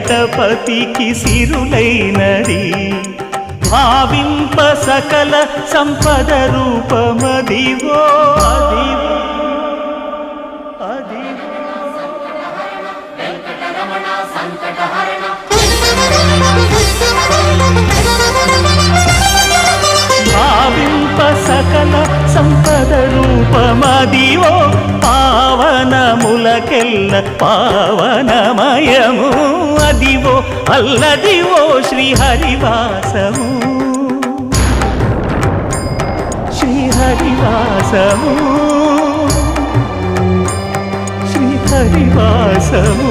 వెంకటపతికి సిరులైనది భావింప సకల సంపద రూపమదివో అదివో అదివో భావింప సకల సంపద రూపమదివో పావనములకెల్ల పావనమయము అదివో అల్లదివో శ్రీహరివాసము శ్రీహరివాసము శ్రీహరివాసము